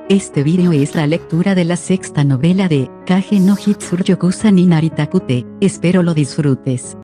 Este video es la lectura de la sexta novela de Kage no Hitsuryokusa ni Naritakute, espero lo disfrutes.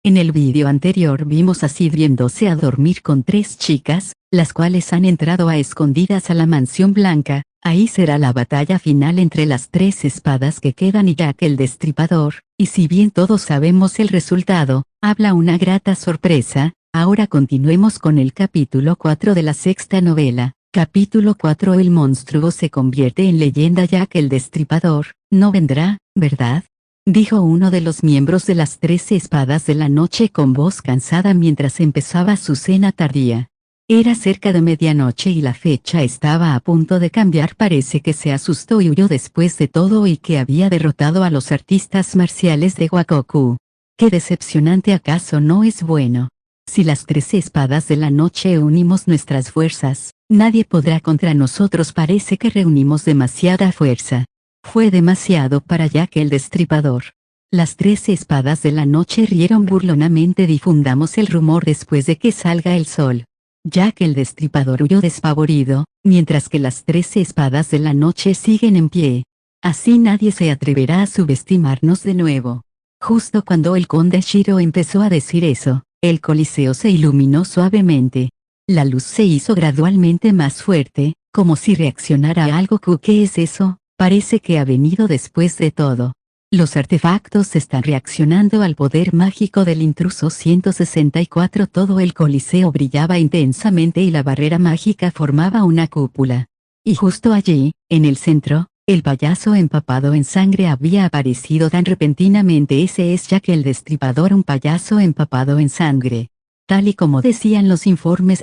En el video anterior vimos a Sid yéndose a dormir con 3 chicas, las cuales han entrado a escondidas a la mansión blanca. Ahí será la batalla final entre las 3 espadas que quedan y Jack el Destripador, y si bien todos sabemos el resultado, habla una grata sorpresa. Ahora continuemos con el capítulo 4 de la sexta novela. Capítulo 4. El monstruo se convierte en leyenda. Jack el Destripador no vendrá, ¿verdad?, dijo uno de los miembros de las 13 espadas de la noche con voz cansada mientras empezaba su cena tardía. Era cerca de medianoche y la fecha estaba a punto de cambiar. Parece que se asustó y huyó después de todo y que había derrotado a los artistas marciales de Wakoku. ¡Qué decepcionante! ¿Acaso no es bueno? Si las 13 espadas de la noche unimos nuestras fuerzas, nadie podrá contra nosotros. Parece que reunimos demasiada fuerza. Fue demasiado para Jack el Destripador. Las 13 espadas de la noche rieron burlonamente. Difundamos el rumor después de que salga el sol. Jack el Destripador huyó despavorido, mientras que las 13 espadas de la noche siguen en pie. Así nadie se atreverá a subestimarnos de nuevo. Justo cuando el conde Shiro empezó a decir eso, el coliseo se iluminó suavemente. La luz se hizo gradualmente más fuerte, como si reaccionara a algo. ¿Qué es eso? Parece que ha venido después de todo. Los artefactos están reaccionando al poder mágico del intruso 164. Todo el coliseo brillaba intensamente y la barrera mágica formaba una cúpula. Y justo allí, en el centro, el payaso empapado en sangre había aparecido tan repentinamente. Ese es Jack el Destripador, un payaso empapado en sangre. Tal y como decían los informes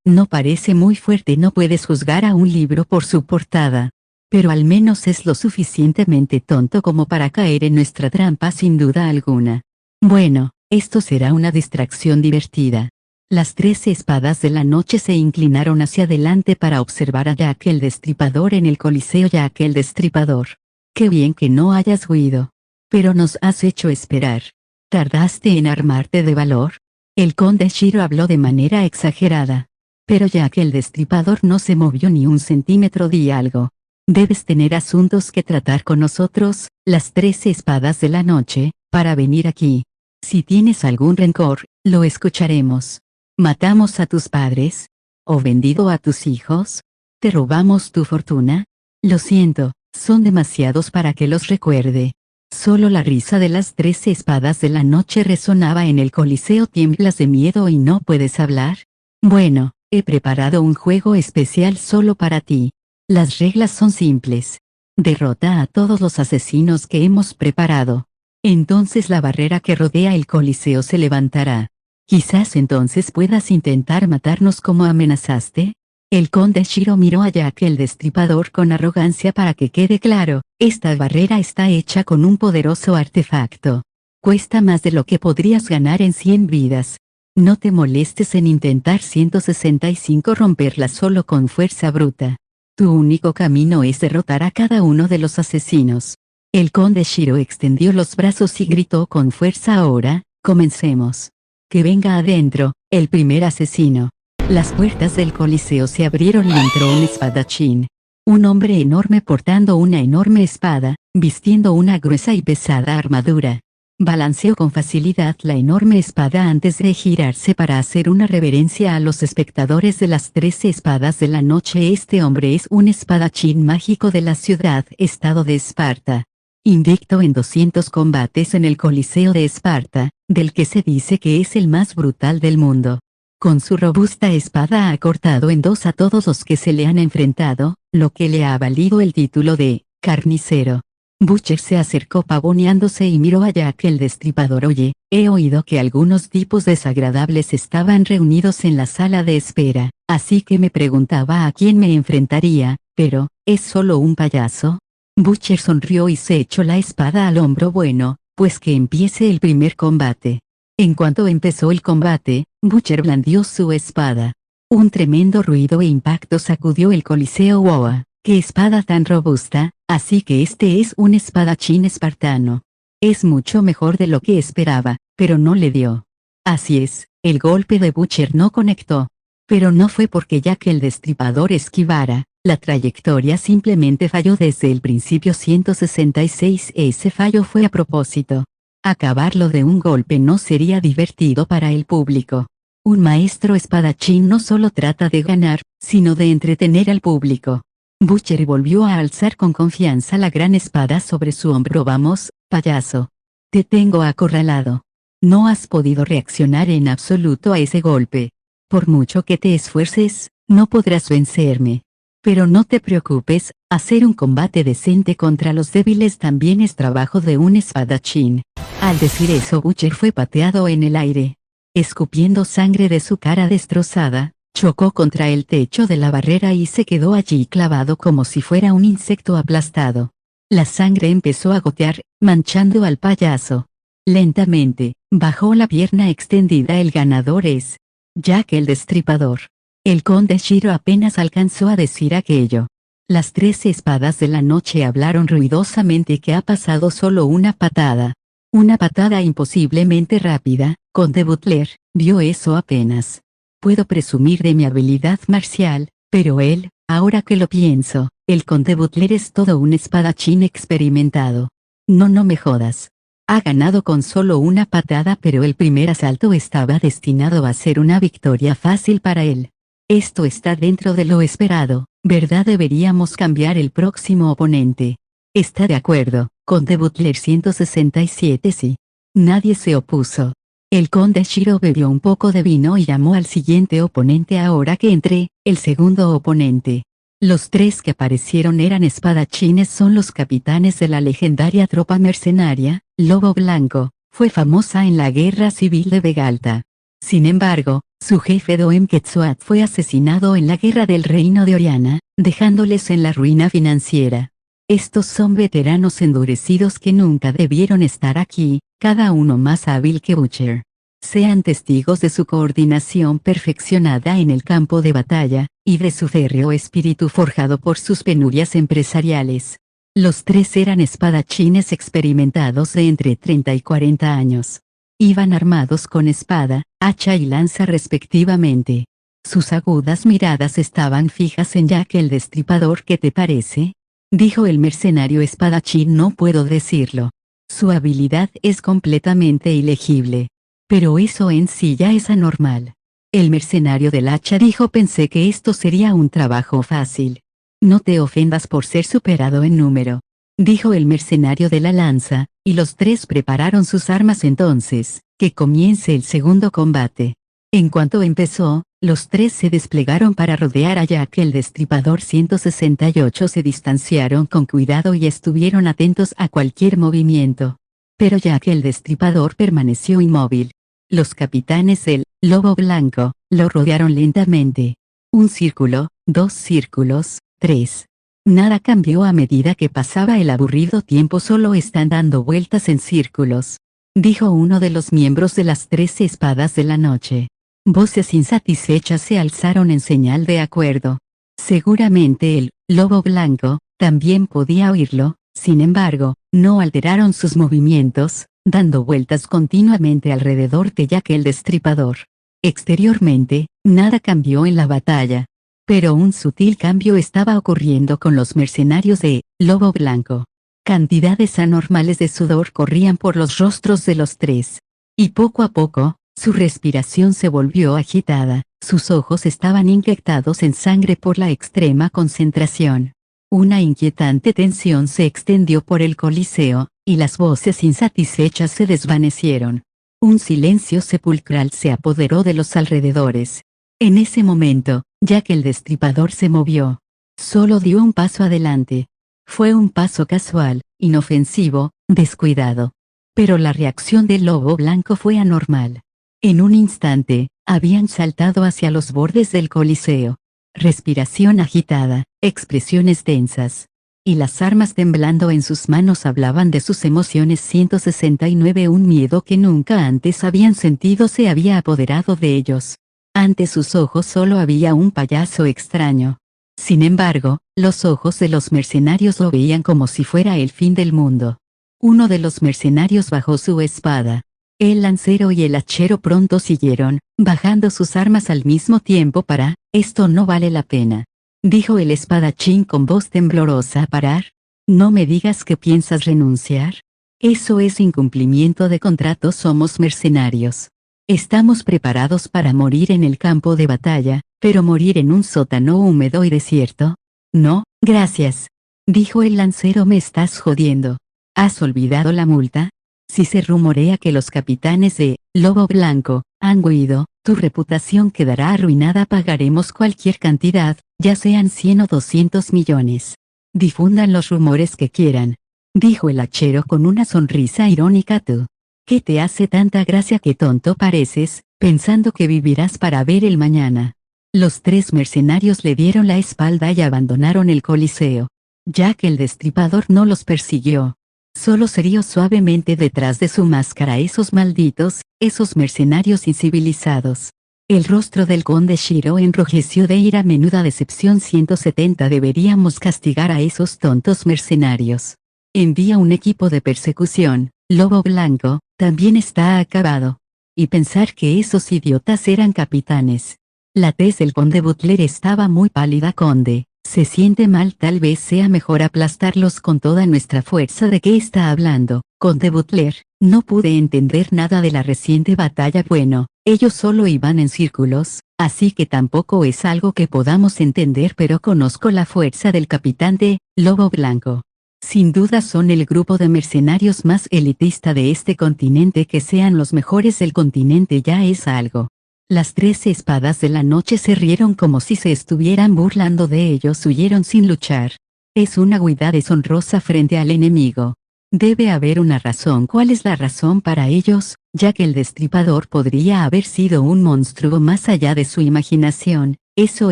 no parece muy fuerte. No puedes juzgar a un libro por su portada. Pero al menos es lo suficientemente tonto como para caer en nuestra trampa sin duda alguna. Bueno, esto será una distracción divertida. Las 13 espadas de la noche se inclinaron hacia adelante para observar a Jack el Destripador en el coliseo. Jack el Destripador. Qué bien que no hayas huido. Pero nos has hecho esperar. ¿Tardaste en armarte de valor? El conde Shiro habló de manera exagerada. Pero Jack el Destripador no se movió ni un centímetro. Di algo. Debes tener asuntos que tratar con nosotros, las 13 espadas de la noche, para venir aquí. Si tienes algún rencor, lo escucharemos. ¿Matamos a tus padres? ¿O vendido a tus hijos? ¿Te robamos tu fortuna? Lo siento, son demasiados para que los recuerde. Solo la risa de las 13 espadas de la noche resonaba en el coliseo. ¿Tiemblas de miedo y no puedes hablar? Bueno, he preparado un juego especial solo para ti. Las reglas son simples. Derrota a todos los asesinos que hemos preparado. Entonces la barrera que rodea el coliseo se levantará. Quizás entonces puedas intentar matarnos como amenazaste. El conde Shiro miró a Jack el Destripador con arrogancia. Para que quede claro, esta barrera está hecha con un poderoso artefacto. Cuesta más de lo que podrías ganar en 100 vidas. No te molestes en intentar 165 romperla solo con fuerza bruta. Tu único camino es derrotar a cada uno de los asesinos. El conde Shiro extendió los brazos y gritó con fuerza. Ahora, comencemos. Que venga adentro, el primer asesino. Las puertas del coliseo se abrieron y entró un espadachín. Un hombre enorme portando una enorme espada, vistiendo una gruesa y pesada armadura. Balanceó con facilidad la enorme espada antes de girarse para hacer una reverencia a los espectadores de las 13 espadas de la noche. Este hombre es un espadachín mágico de la ciudad-estado de Esparta. Invicto en 200 combates en el Coliseo de Esparta, del que se dice que es el más brutal del mundo. Con su robusta espada ha cortado en 2 a todos los que se le han enfrentado, lo que le ha valido el título de carnicero. Butcher se acercó pavoneándose y miró a Jack el Destripador. Oye, he oído que algunos tipos desagradables estaban reunidos en la sala de espera, así que me preguntaba a quién me enfrentaría, pero, ¿es solo un payaso? Butcher sonrió y se echó la espada al hombro. Bueno, pues que empiece el primer combate. En cuanto empezó el combate, Butcher blandió su espada. Un tremendo ruido e impacto sacudió el coliseo. ¡Wow! ¡Qué espada tan robusta! Así que este es un espadachín espartano. Es mucho mejor de lo que esperaba, pero no le dio. Así es, el golpe de Butcher no conectó. Pero no fue porque Jack el Destripador esquivara, La trayectoria simplemente falló desde el principio. 166. Ese fallo fue a propósito. Acabarlo de un golpe no sería divertido para el público. Un maestro espadachín no solo trata de ganar, sino de entretener al público. Butcher volvió a alzar con confianza la gran espada sobre su hombro. Vamos, payaso. Te tengo acorralado. No has podido reaccionar en absoluto a ese golpe. Por mucho que te esfuerces, no podrás vencerme. Pero no te preocupes, hacer un combate decente contra los débiles también es trabajo de un espadachín. Al decir eso, Butcher fue pateado en el aire. Escupiendo sangre de su cara destrozada, chocó contra el techo de la barrera y se quedó allí clavado como si fuera un insecto aplastado. La sangre empezó a gotear, manchando al payaso. Lentamente, bajó la pierna extendida. El ganador es Jack el Destripador. El conde Shiro apenas alcanzó a decir aquello. Las 13 espadas de la noche hablaron ruidosamente. ¿Qué ha pasado? Solo una patada. Una patada imposiblemente rápida. Conde Butler, vio eso apenas. Puedo presumir de mi habilidad marcial, pero él, ahora que lo pienso, el conde Butler es todo un espadachín experimentado. No me jodas. Ha ganado con solo una patada, pero el primer asalto estaba destinado a ser una victoria fácil para él. Esto está dentro de lo esperado, ¿verdad? Deberíamos cambiar el próximo oponente. Está de acuerdo, conde Butler. 167. Sí. Nadie se opuso. El conde Shiro bebió un poco de vino y llamó al siguiente oponente. Ahora que entré, el segundo oponente. Los 3 que aparecieron eran espadachines. Son los capitanes de la legendaria tropa mercenaria, Lobo Blanco. Fue famosa en la guerra civil de Vegalta. Sin embargo, su jefe Doem Quetzuat fue asesinado en la guerra del reino de Oriana, dejándoles en la ruina financiera. Estos son veteranos endurecidos que nunca debieron estar aquí, cada uno más hábil que Butcher. Sean testigos de su coordinación perfeccionada en el campo de batalla, y de su férreo espíritu forjado por sus penurias empresariales. Los 3 eran espadachines experimentados de entre 30 y 40 años. Iban armados con espada, hacha y lanza respectivamente. Sus agudas miradas estaban fijas en Jack el Destripador. ¿Qué te parece?, dijo el mercenario espadachín. No puedo decirlo. Su habilidad es completamente ilegible. Pero eso en sí ya es anormal. El mercenario del hacha dijo: pensé que esto sería un trabajo fácil. No te ofendas por ser superado en número, dijo el mercenario de la lanza, y los 3 prepararon sus armas. Entonces, que comience el segundo combate. En cuanto empezó, los 3 se desplegaron para rodear a Jack el Destripador. 168 se distanciaron con cuidado y estuvieron atentos a cualquier movimiento. Pero Jack el Destripador permaneció inmóvil. Los capitanes del Lobo Blanco lo rodearon lentamente. Un círculo, 2 círculos, 3. Nada cambió a medida que pasaba el aburrido tiempo. Solo están dando vueltas en círculos, dijo uno de los miembros de las 13 espadas de la noche. Voces insatisfechas se alzaron en señal de acuerdo. Seguramente el Lobo Blanco también podía oírlo. Sin embargo, no alteraron sus movimientos, dando vueltas continuamente alrededor de Jack el Destripador. Exteriormente, nada cambió en la batalla. Pero un sutil cambio estaba ocurriendo con los mercenarios de Lobo Blanco. Cantidades anormales de sudor corrían por los rostros de los 3. Y poco a poco, su respiración se volvió agitada, sus ojos estaban inyectados en sangre por la extrema concentración. Una inquietante tensión se extendió por el coliseo, y las voces insatisfechas se desvanecieron. Un silencio sepulcral se apoderó de los alrededores. En ese momento, Jack el Destripador se movió. Solo dio un paso adelante. Fue un paso casual, inofensivo, descuidado. Pero la reacción del Lobo Blanco fue anormal. En un instante, habían saltado hacia los bordes del coliseo. Respiración agitada, expresiones tensas. Y las armas temblando en sus manos hablaban de sus emociones. 169. Un miedo que nunca antes habían sentido se había apoderado de ellos. Ante sus ojos solo había un payaso extraño. Sin embargo, los ojos de los mercenarios lo veían como si fuera el fin del mundo. Uno de los mercenarios bajó su espada. El lancero y el hachero pronto siguieron, bajando sus armas al mismo tiempo. Esto no vale la pena. dijo el espadachín con voz temblorosa. ¿Parar? No me digas que piensas renunciar. Eso es incumplimiento de contrato. Somos mercenarios. Estamos preparados para morir en el campo de batalla, pero morir en un sótano húmedo y desierto. No, gracias. Dijo el lancero. ¿Me estás jodiendo? ¿Has olvidado la multa? Si se rumorea que los capitanes de Lobo Blanco han huido, tu reputación quedará arruinada. Pagaremos cualquier cantidad, ya sean 100 o 200 millones. Difundan los rumores que quieran, dijo el hachero con una sonrisa irónica. ¿Tú? ¿Qué te hace tanta gracia? Qué tonto pareces, pensando que vivirás para ver el mañana. Los tres mercenarios le dieron la espalda y abandonaron el Coliseo. Jack el Destripador no los persiguió. Solo se rió suavemente detrás de su máscara. Esos malditos, esos mercenarios incivilizados. El rostro del conde Shiro enrojeció de ira. Menuda decepción. 170. Deberíamos castigar a esos tontos mercenarios. Envía un equipo de persecución. Lobo Blanco también está acabado. Y pensar que esos idiotas eran capitanes. La tez del conde Butler estaba muy pálida. Conde, se siente mal. Tal vez sea mejor aplastarlos con toda nuestra fuerza. ¿De qué está hablando, conde Butler? No pude entender nada de la reciente batalla. Bueno, ellos solo iban en círculos, así que tampoco es algo que podamos entender, pero conozco la fuerza del capitán de Lobo Blanco. Sin duda son el grupo de mercenarios más elitista de este continente. Que sean los mejores del continente ya es algo. Las 13 espadas de la noche se rieron como si se estuvieran burlando de ellos. Huyeron sin luchar. Es una huida deshonrosa frente al enemigo. Debe haber una razón. ¿Cuál es la razón para ellos? Ya que el Destripador podría haber sido un monstruo más allá de su imaginación. Eso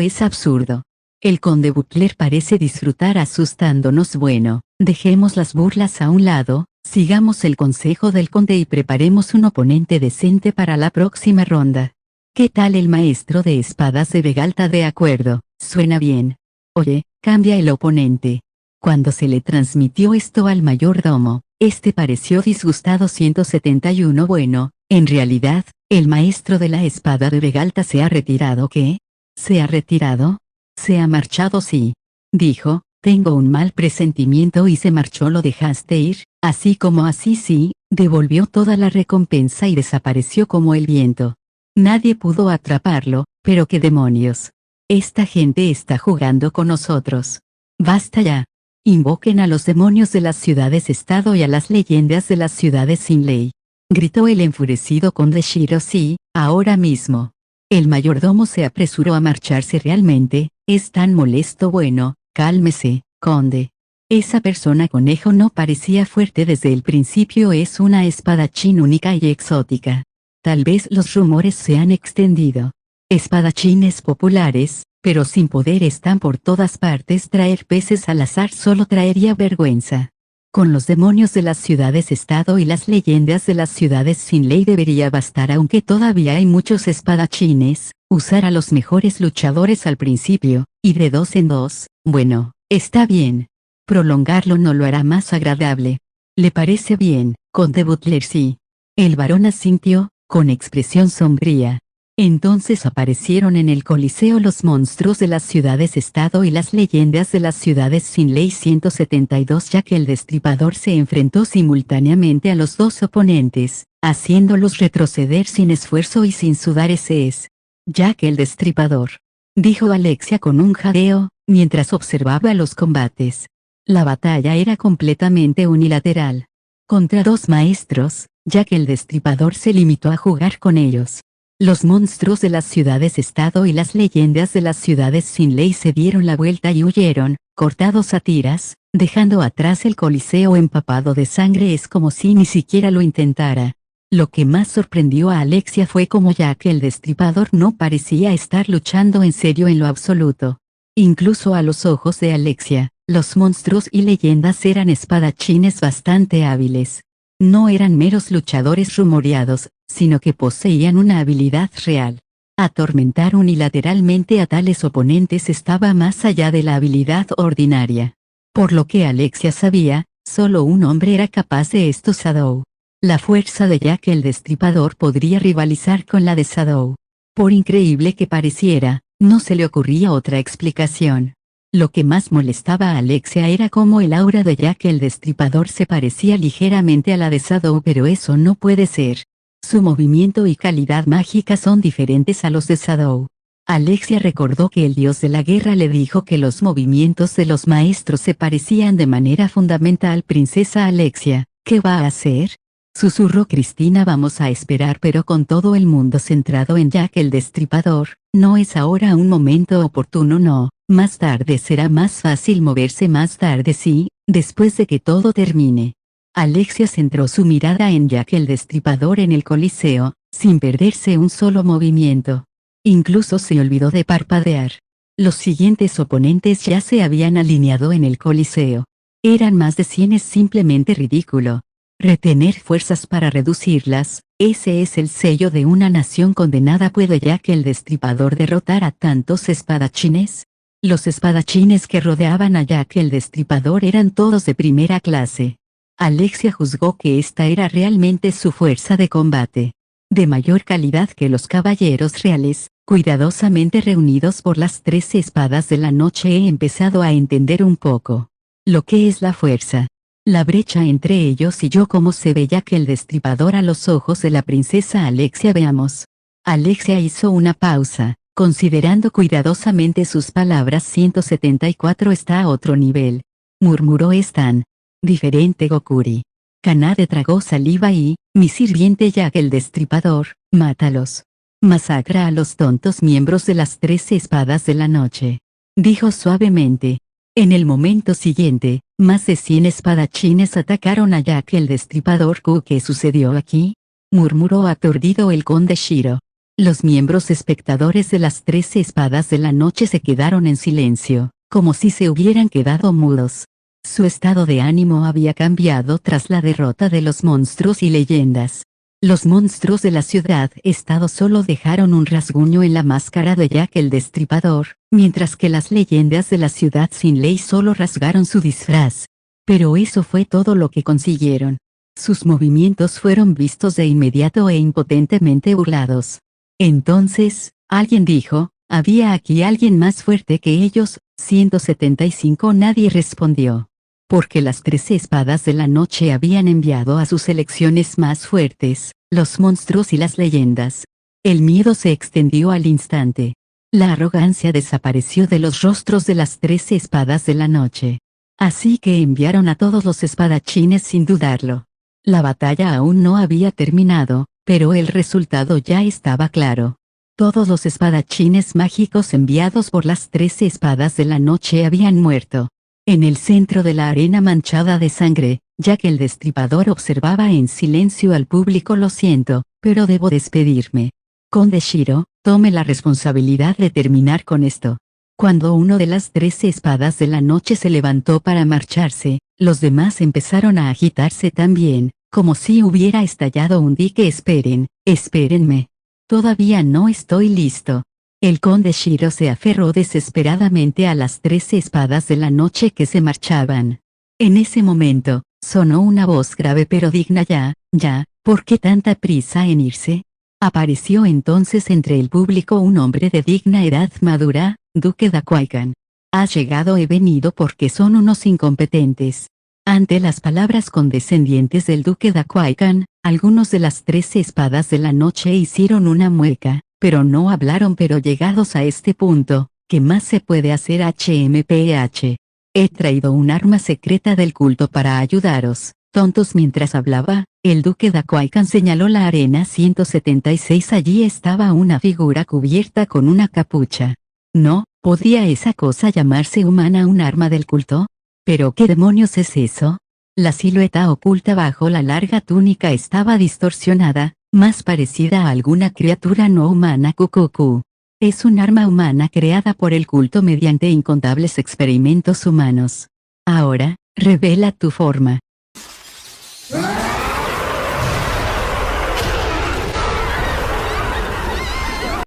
es absurdo. El conde Butler parece disfrutar asustándonos. Bueno, dejemos las burlas a un lado, sigamos el consejo del conde y preparemos un oponente decente para la próxima ronda. ¿Qué tal el maestro de espadas de Vegalta? De acuerdo, suena bien. Oye, cambia el oponente. Cuando se le transmitió esto al mayordomo, este pareció disgustado. 171. Bueno, en realidad, el maestro de la espada de Vegalta se ha retirado. ¿Qué? ¿Se ha retirado? Se ha marchado. Sí. Dijo, tengo un mal presentimiento. Y se marchó. ¿Lo dejaste ir? Así como así. Sí, devolvió toda la recompensa y desapareció como el viento. Nadie pudo atraparlo, pero qué demonios. Esta gente está jugando con nosotros. Basta ya. Invoquen a los demonios de las ciudades-estado y a las leyendas de las ciudades sin ley. Gritó el enfurecido conde Shiro. Sí, ahora mismo. El mayordomo se apresuró a marcharse. ¿Realmente es tan molesto? Bueno, cálmese, conde. Esa persona conejo no parecía fuerte desde el principio. Es una espadachín única y exótica. Tal vez los rumores se han extendido. Espadachines populares, pero sin poder, están por todas partes. Traer peces al azar solo traería vergüenza. Con los demonios de las ciudades-estado y las leyendas de las ciudades sin ley debería bastar. Aunque todavía hay muchos espadachines, usar a los mejores luchadores al principio, y de 2 en 2, bueno, está bien. Prolongarlo no lo hará más agradable. ¿Le parece bien, conde Butler? Sí. El varón asintió, con expresión sombría. Entonces aparecieron en el Coliseo los monstruos de las ciudades-estado y las leyendas de las ciudades sin ley. 172. Ya que el Destripador se enfrentó simultáneamente a los dos oponentes, haciéndolos retroceder sin esfuerzo y sin sudar. Ese es ya que el Destripador, dijo Alexia con un jadeo, mientras observaba los combates. La batalla era completamente unilateral. Contra dos maestros, ya que el Destripador se limitó a jugar con ellos. Los monstruos de las ciudades-estado y las leyendas de las ciudades sin ley se dieron la vuelta y huyeron, cortados a tiras, dejando atrás el Coliseo empapado de sangre. Es como si ni siquiera lo intentara. Lo que más sorprendió a Alexia fue cómo ya que el Destripador no parecía estar luchando en serio en lo absoluto. Incluso a los ojos de Alexia, los monstruos y leyendas eran espadachines bastante hábiles. No eran meros luchadores rumoreados, sino que poseían una habilidad real. Atormentar unilateralmente a tales oponentes estaba más allá de la habilidad ordinaria. Por lo que Alexia sabía, solo un hombre era capaz de esto: Shadow. La fuerza de Jack el Destripador podría rivalizar con la de Shadow. Por increíble que pareciera, no se le ocurría otra explicación. Lo que más molestaba a Alexia era cómo el aura de Jack el Destripador se parecía ligeramente a la de Shadow, pero eso no puede ser. Su movimiento y calidad mágica son diferentes a los de Shadow. Alexia recordó que el dios de la guerra le dijo que los movimientos de los maestros se parecían de manera fundamental. Princesa Alexia, ¿qué va a hacer? Susurró Cristina. Vamos a esperar, pero con todo el mundo centrado en Jack el Destripador, no es ahora un momento oportuno. No, más tarde será más fácil moverse. Más tarde sí, después de que todo termine. Alexia centró su mirada en Jack el Destripador en el Coliseo, sin perderse un solo movimiento. Incluso se olvidó de parpadear. Los siguientes oponentes ya se habían alineado en el Coliseo. Eran más de 100, es simplemente ridículo. Retener fuerzas para reducirlas, ese es el sello de una nación condenada. ¿Puede Jack el Destripador derrotar a tantos espadachines? Los espadachines que rodeaban a Jack el Destripador eran todos de primera clase. Alexia juzgó que esta era realmente su fuerza de combate. De mayor calidad que los caballeros reales, cuidadosamente reunidos por las 13 espadas de la noche. He empezado a entender un poco lo que es la fuerza. La brecha entre ellos y yo. ¿Cómo se ve Jack el Destripador a los ojos de la princesa Alexia? Veamos. Alexia hizo una pausa, considerando cuidadosamente sus palabras. 174 está a otro nivel, murmuró. Es tan diferente Gokuri. Kanade tragó saliva y, mi sirviente Jack el Destripador, mátalos. Masacra a los tontos miembros de las 13 espadas de la noche. Dijo suavemente. En el momento siguiente, más de 100 espadachines atacaron a Jack el Destripador. ¿Qué sucedió aquí? Murmuró aturdido el conde Shiro. Los miembros espectadores de las 13 espadas de la noche se quedaron en silencio, como si se hubieran quedado mudos. Su estado de ánimo había cambiado tras la derrota de los monstruos y leyendas. Los monstruos de la ciudad-estado solo dejaron un rasguño en la máscara de Jack el Destripador, mientras que las leyendas de la ciudad sin ley solo rasgaron su disfraz. Pero eso fue todo lo que consiguieron. Sus movimientos fueron vistos de inmediato e impotentemente burlados. Entonces, alguien dijo, ¿había aquí alguien más fuerte que ellos? 175. Nadie respondió. Porque las 13 espadas de la noche habían enviado a sus selecciones más fuertes, los monstruos y las leyendas. El miedo se extendió al instante. La arrogancia desapareció de los rostros de las 13 espadas de la noche. Así que enviaron a todos los espadachines sin dudarlo. La batalla aún no había terminado, pero el resultado ya estaba claro. Todos los espadachines mágicos enviados por las 13 espadas de la noche habían muerto. En el centro de la arena manchada de sangre, Jack el Destripador observaba en silencio al público. Lo siento, pero debo despedirme. Conde Shiro, tome la responsabilidad de terminar con esto. Cuando uno de las 13 espadas de la noche se levantó para marcharse, los demás empezaron a agitarse también, como si hubiera estallado un dique. Esperen, espérenme. Todavía no estoy listo. El conde Shiro se aferró desesperadamente a las 13 espadas de la noche que se marchaban. En ese momento, sonó una voz grave pero digna. Ya, ¿por qué tanta prisa en irse? Apareció entonces entre el público un hombre de digna edad madura, Duque Dakwaikan. Has llegado. He venido porque son unos incompetentes. Ante las palabras condescendientes del Duque Dakwaikan, algunos de las 13 espadas de la noche hicieron una mueca, pero no hablaron. Pero llegados a este punto, ¿qué más se puede hacer? HMPH. He traído un arma secreta del culto para ayudaros, tontos. Mientras hablaba, el Duque Dakwaikan señaló la arena 176. Allí estaba una figura cubierta con una capucha. ¿No podía esa cosa llamarse humana un arma del culto? ¿Pero qué demonios es eso? La silueta oculta bajo la larga túnica estaba distorsionada, más parecida a alguna criatura no humana. Cucucú. Es un arma humana creada por el culto mediante incontables experimentos humanos. Ahora, revela tu forma.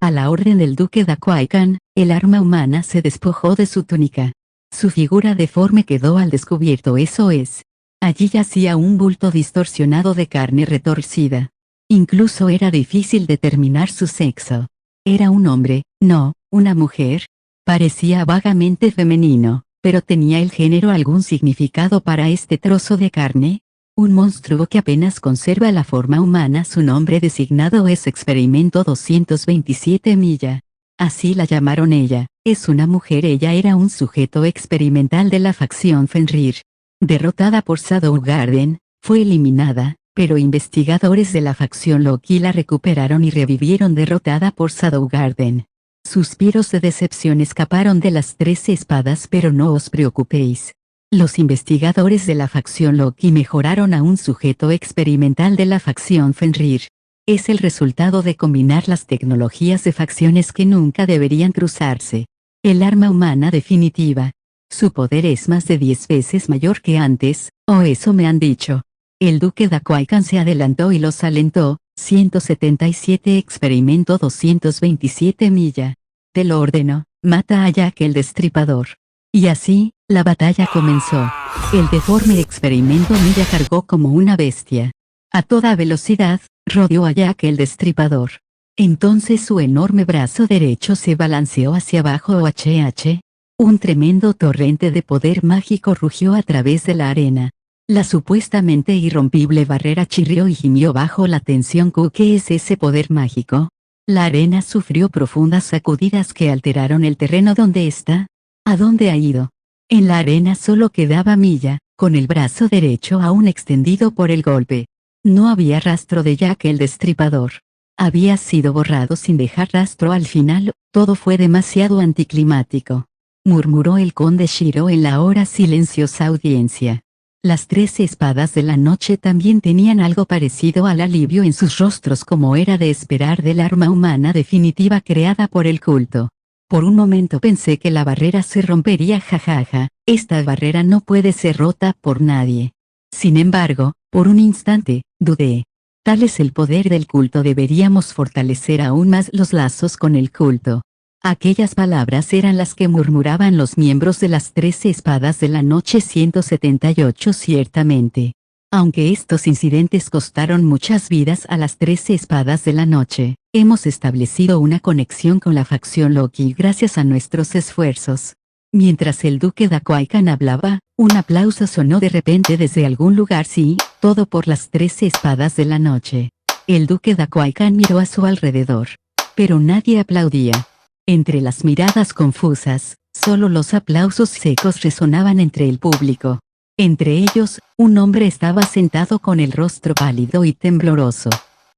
A la orden del Duque Dakwaikan, el arma humana se despojó de su túnica. Su figura deforme quedó al descubierto. Eso es. Allí yacía un bulto distorsionado de carne retorcida. Incluso era difícil determinar su sexo. ¿Era un hombre? No, una mujer. Parecía vagamente femenino. Pero ¿tenía el género algún significado para este trozo de carne? Un monstruo que apenas conserva la forma humana. Su nombre designado es Experimento 227 Milla. Así la llamaron ella. Es una mujer. Ella era un sujeto experimental de la facción Fenrir. Derrotada por Soundgarden, fue eliminada, pero investigadores de la facción Loki la recuperaron y revivieron derrotada por Soundgarden. Suspiros de decepción escaparon de las 13 espadas, pero no os preocupéis. Los investigadores de la facción Loki mejoraron a un sujeto experimental de la facción Fenrir. Es el resultado de combinar las tecnologías de facciones que nunca deberían cruzarse. El arma humana definitiva. Su poder es más de 10 veces mayor que antes, o eso me han dicho. El duque Daquaican se adelantó y los alentó. 177 Experimento 227 Milla. Te lo ordeno, mata a Jack el Destripador. Y así, la batalla comenzó. El deforme Experimento Milla cargó como una bestia. A toda velocidad, rodeó a Jack el Destripador. Entonces su enorme brazo derecho se balanceó hacia abajo. OHH. Un tremendo torrente de poder mágico rugió a través de la arena. La supuestamente irrompible barrera chirrió y gimió bajo la tensión. ¿Qué es ese poder mágico? La arena sufrió profundas sacudidas que alteraron el terreno. ¿Dónde está? ¿A dónde ha ido? En la arena solo quedaba Milla, con el brazo derecho aún extendido por el golpe. No había rastro de Jack el Destripador. Había sido borrado sin dejar rastro. Al final, todo fue demasiado anticlimático, murmuró el conde Shiro en la ahora silenciosa audiencia. Las 13 espadas de la noche también tenían algo parecido al alivio en sus rostros, como era de esperar del arma humana definitiva creada por el culto. Por un momento pensé que la barrera se rompería. Jajaja, esta barrera no puede ser rota por nadie. Sin embargo, por un instante, dudé. Tal es el poder del culto. Deberíamos fortalecer aún más los lazos con el culto. Aquellas palabras eran las que murmuraban los miembros de las 13 espadas de la noche. 178 Ciertamente. Aunque estos incidentes costaron muchas vidas a las 13 espadas de la noche, hemos establecido una conexión con la facción Loki gracias a nuestros esfuerzos. Mientras el duque Daquaican hablaba, un aplauso sonó de repente desde algún lugar. Sí, todo por las 13 espadas de la noche. El duque Daquaican miró a su alrededor. Pero nadie aplaudía. Entre las miradas confusas, solo los aplausos secos resonaban entre el público. Entre ellos, un hombre estaba sentado con el rostro pálido y tembloroso.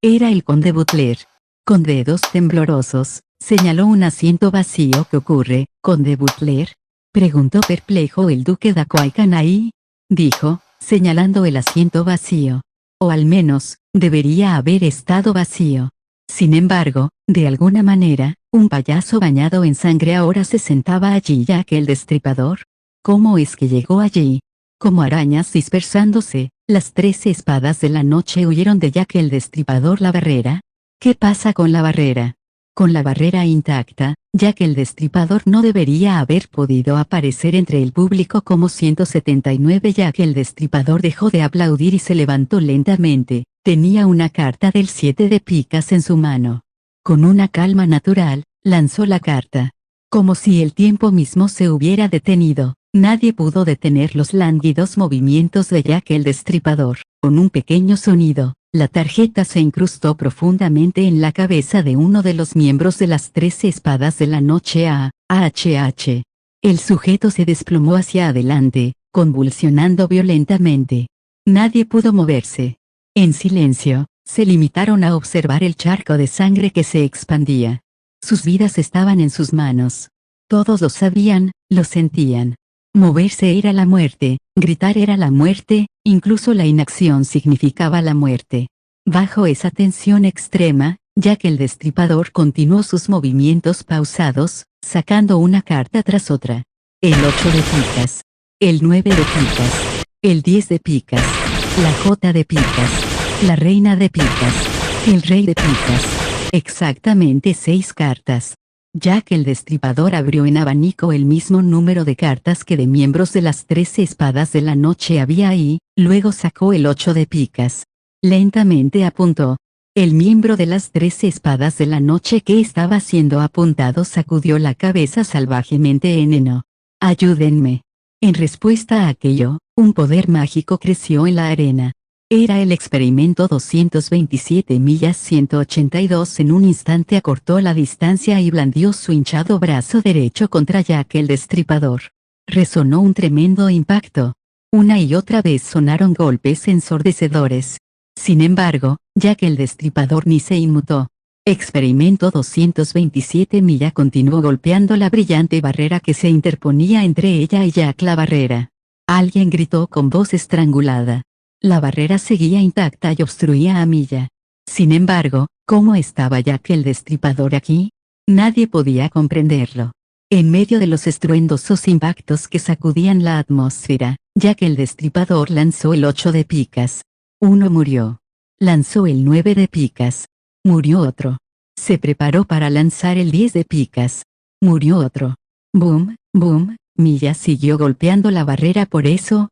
Era el conde Butler. Con dedos temblorosos, señaló un asiento vacío. ¿Qué ocurre, conde Butler?, preguntó perplejo el duque Daquaican. Ahí, dijo, señalando el asiento vacío. O al menos, debería haber estado vacío. Sin embargo, de alguna manera, un payaso bañado en sangre ahora se sentaba allí. ¿Jack el Destripador? ¿Cómo es que llegó allí? Como arañas dispersándose, las 13 espadas de la noche huyeron de Jack el Destripador. ¿La barrera? ¿Qué pasa con la barrera? Con la barrera intacta, Jack el Destripador no debería haber podido aparecer entre el público. Como 179 Jack el Destripador dejó de aplaudir y se levantó lentamente. Tenía una carta del 7 de picas en su mano. Con una calma natural, lanzó la carta. Como si el tiempo mismo se hubiera detenido, nadie pudo detener los lánguidos movimientos de Jack el Destripador. Con un pequeño sonido, la tarjeta se incrustó profundamente en la cabeza de uno de los miembros de las 13 espadas de la noche. AHH. El sujeto se desplomó hacia adelante, convulsionando violentamente. Nadie pudo moverse. En silencio, se limitaron a observar el charco de sangre que se expandía. Sus vidas estaban en sus manos. Todos lo sabían, lo sentían. Moverse era la muerte, gritar era la muerte, incluso la inacción significaba la muerte. Bajo esa tensión extrema, Jack el Destripador continuó sus movimientos pausados, sacando una carta tras otra. El 8 de picas. El 9 de picas. El 10 de picas. La J de picas. La reina de picas. El rey de picas. Exactamente 6 cartas. Jack el Destripador abrió en abanico el mismo número de cartas que de miembros de las 13 espadas de la noche había ahí, luego sacó el 8 de picas. Lentamente apuntó. El miembro de las 13 espadas de la noche que estaba siendo apuntado sacudió la cabeza salvajemente. No. Ayúdenme. En respuesta a aquello, un poder mágico creció en la arena. Era el experimento 227 millas 182. En un instante acortó la distancia y blandió su hinchado brazo derecho contra Jack el Destripador. Resonó un tremendo impacto. Una y otra vez sonaron golpes ensordecedores. Sin embargo, Jack el Destripador ni se inmutó. Experimento 227 milla continuó golpeando la brillante barrera que se interponía entre ella y Jack la barrera. Alguien gritó con voz estrangulada. La barrera seguía intacta y obstruía a Milla. Sin embargo, ¿cómo estaba Jack el Destripador aquí? Nadie podía comprenderlo. En medio de los estruendosos impactos que sacudían la atmósfera, Jack el Destripador lanzó el 8 de picas. Uno murió. Lanzó el 9 de picas. Murió otro. Se preparó para lanzar el 10 de picas. Murió otro. Boom, boom, Milla siguió golpeando la barrera. Por eso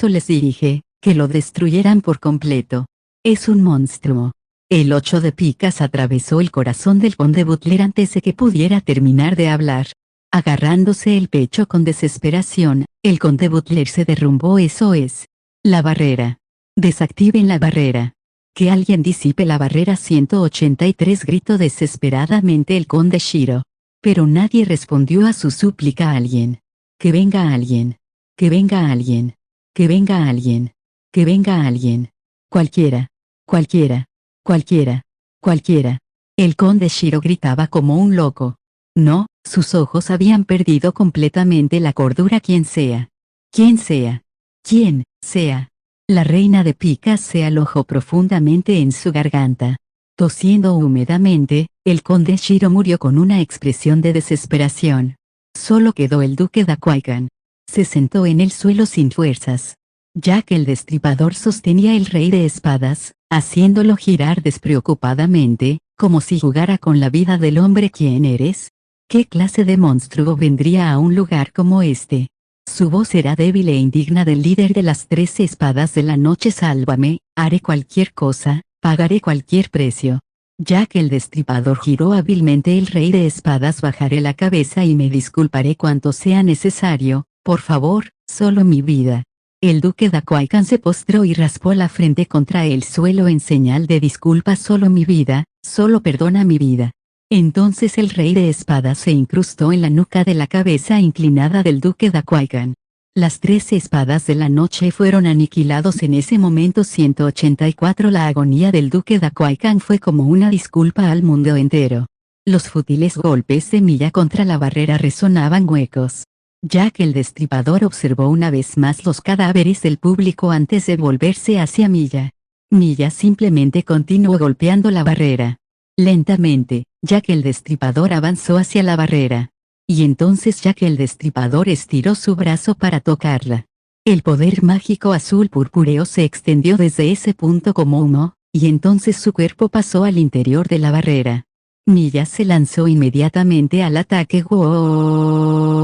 les dije, que lo destruyeran por completo. Es un monstruo. El 8 de picas atravesó el corazón del conde Butler antes de que pudiera terminar de hablar. Agarrándose el pecho con desesperación, el conde Butler se derrumbó. Eso es. La barrera. Desactiven la barrera. Que alguien disipe la barrera. 183 gritó desesperadamente el conde Shiro. Pero nadie respondió a su súplica. Alguien. Que venga alguien. Que venga alguien. Que venga alguien. Que venga alguien. Cualquiera. Cualquiera. Cualquiera. Cualquiera. El conde Shiro gritaba como un loco. No, sus ojos habían perdido completamente la cordura. Quien sea. Quien sea. Quien sea. La reina de picas se alojó profundamente en su garganta. Tosiendo húmedamente, el conde Shiro murió con una expresión de desesperación. Solo quedó el duque Dakwaikan. Se sentó en el suelo sin fuerzas. Jack el Destripador sostenía el rey de espadas, haciéndolo girar despreocupadamente, como si jugara con la vida del hombre. ¿Quién eres? ¿Qué clase de monstruo vendría a un lugar como este? Su voz era débil e indigna del líder de las 13 espadas de la noche. Sálvame, haré cualquier cosa, pagaré cualquier precio. Jack el Destripador giró hábilmente el rey de espadas. Bajaré la cabeza y me disculparé cuanto sea necesario, por favor, solo mi vida. El duque Dakwaikan se postró y raspó la frente contra el suelo en señal de disculpa. Solo mi vida, solo perdona mi vida. Entonces el rey de espadas se incrustó en la nuca de la cabeza inclinada del duque Dakwaikan. Las 13 espadas de la noche fueron aniquilados en ese momento. 184 La agonía del duque Dakwaikan fue como una disculpa al mundo entero. Los fútiles golpes de Milla contra la barrera resonaban huecos. Jack el Destripador observó una vez más los cadáveres del público antes de volverse hacia Milla. Milla simplemente continuó golpeando la barrera. Lentamente, Jack el Destripador avanzó hacia la barrera. Y entonces Jack el Destripador estiró su brazo para tocarla. El poder mágico azul purpúreo se extendió desde ese punto como humo, y entonces su cuerpo pasó al interior de la barrera. Milla se lanzó inmediatamente al ataque. ¡Wow!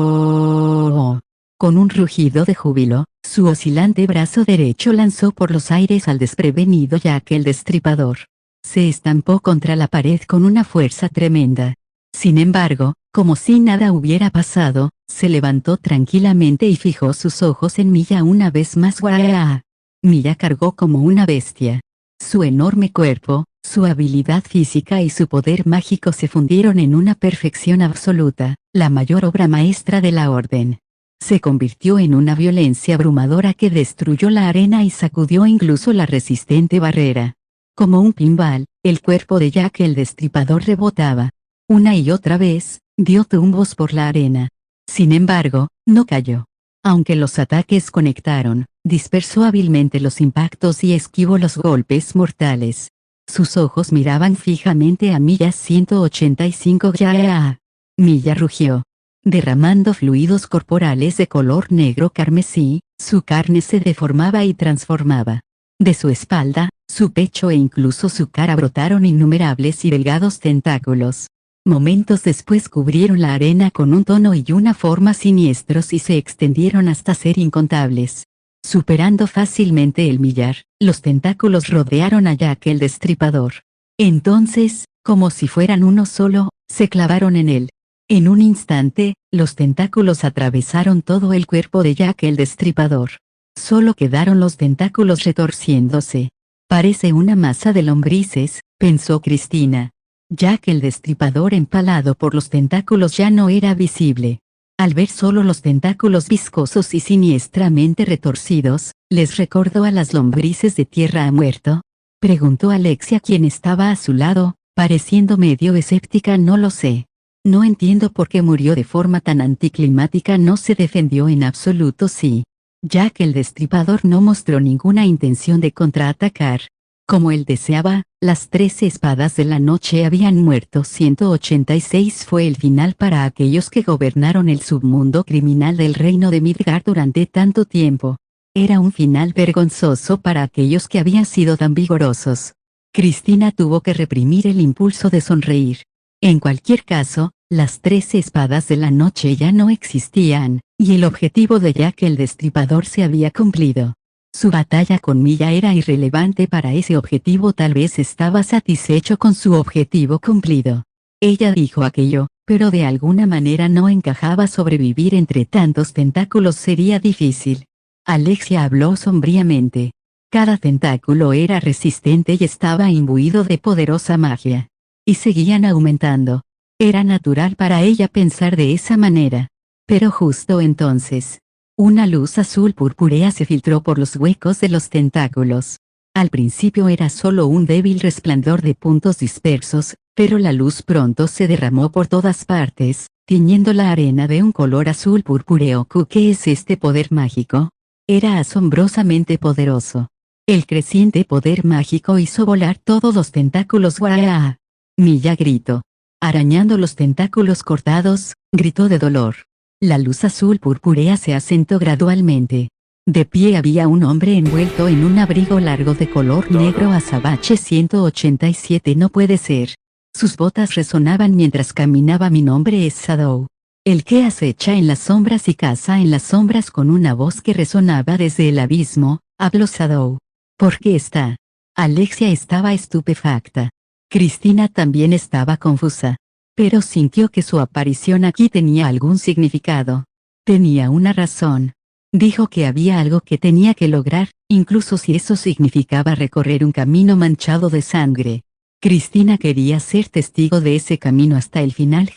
Con un rugido de júbilo, su oscilante brazo derecho lanzó por los aires al desprevenido Jack el Destripador. Se estampó contra la pared con una fuerza tremenda. Sin embargo, como si nada hubiera pasado, se levantó tranquilamente y fijó sus ojos en Milla una vez más. ¡Guau! Milla cargó como una bestia. Su enorme cuerpo, su habilidad física y su poder mágico se fundieron en una perfección absoluta, la mayor obra maestra de la orden. Se convirtió en una violencia abrumadora que destruyó la arena y sacudió incluso la resistente barrera. Como un pinball, el cuerpo de Jack el Destripador rebotaba. Una y otra vez, dio tumbos por la arena. Sin embargo, no cayó. Aunque los ataques conectaron, dispersó hábilmente los impactos y esquivó los golpes mortales. Sus ojos miraban fijamente a Milla. 185 ¡Ya! Milla rugió. Derramando fluidos corporales de color negro carmesí, su carne se deformaba y transformaba. De su espalda, su pecho e incluso su cara brotaron innumerables y delgados tentáculos. Momentos después cubrieron la arena con un tono y una forma siniestros y se extendieron hasta ser incontables. Superando fácilmente el millar, los tentáculos rodearon a Jack el Destripador. Entonces, como si fueran uno solo, se clavaron en él. En un instante, los tentáculos atravesaron todo el cuerpo de Jack el Destripador. Solo quedaron los tentáculos retorciéndose. Parece una masa de lombrices, pensó Cristina. Jack el Destripador empalado por los tentáculos ya no era visible. Al ver solo los tentáculos viscosos y siniestramente retorcidos, ¿les recordó a las lombrices de Tierra ha Muerto? Preguntó Alexia, quien estaba a su lado, pareciendo medio escéptica. No lo sé. No entiendo por qué murió de forma tan anticlimática. No se defendió en absoluto. Sí. Jack el Destripador no mostró ninguna intención de contraatacar. Como él deseaba, las 13 espadas de la noche habían muerto. 186 fue el final para aquellos que gobernaron el submundo criminal del reino de Midgard durante tanto tiempo. Era un final vergonzoso para aquellos que habían sido tan vigorosos. Cristina tuvo que reprimir el impulso de sonreír. En cualquier caso, las 13 espadas de la noche ya no existían, y el objetivo de Jack el Destripador se había cumplido. Su batalla con Milla era irrelevante para ese objetivo. Tal vez estaba satisfecho con su objetivo cumplido. Ella dijo aquello, pero de alguna manera no encajaba. Sobrevivir entre tantos tentáculos sería difícil. Alexia habló sombríamente. Cada tentáculo era resistente y estaba imbuido de poderosa magia. Y seguían aumentando. Era natural para ella pensar de esa manera. Pero justo entonces, una luz azul purpúrea se filtró por los huecos de los tentáculos. Al principio era solo un débil resplandor de puntos dispersos, pero la luz pronto se derramó por todas partes, tiñendo la arena de un color azul purpúreo. ¿Qué es este poder mágico? Era asombrosamente poderoso. El creciente poder mágico hizo volar todos los tentáculos. ¡Guau! Milla gritó. Arañando los tentáculos cortados, gritó de dolor. La luz azul purpúrea se asentó gradualmente. De pie había un hombre envuelto en un abrigo largo de color negro azabache. 187 no puede ser. Sus botas resonaban mientras caminaba. Mi nombre es Shadow. El que acecha en las sombras y caza en las sombras. Con una voz que resonaba desde el abismo, habló Shadow. ¿Por qué está? Alexia estaba estupefacta. Cristina también estaba confusa. Pero sintió que su aparición aquí tenía algún significado. Tenía una razón. Dijo que había algo que tenía que lograr, incluso si eso significaba recorrer un camino manchado de sangre. Cristina quería ser testigo de ese camino hasta el final.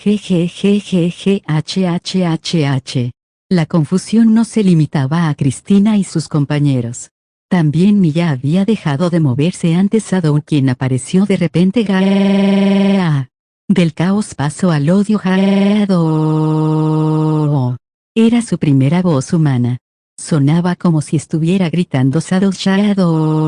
La confusión no se limitaba a Cristina y sus compañeros. También Milla había dejado de moverse antes. Shadow, quien apareció de repente. Del caos pasó al odio. Shadow. Era su primera voz humana. Sonaba como si estuviera gritando. Shadow, Shadow.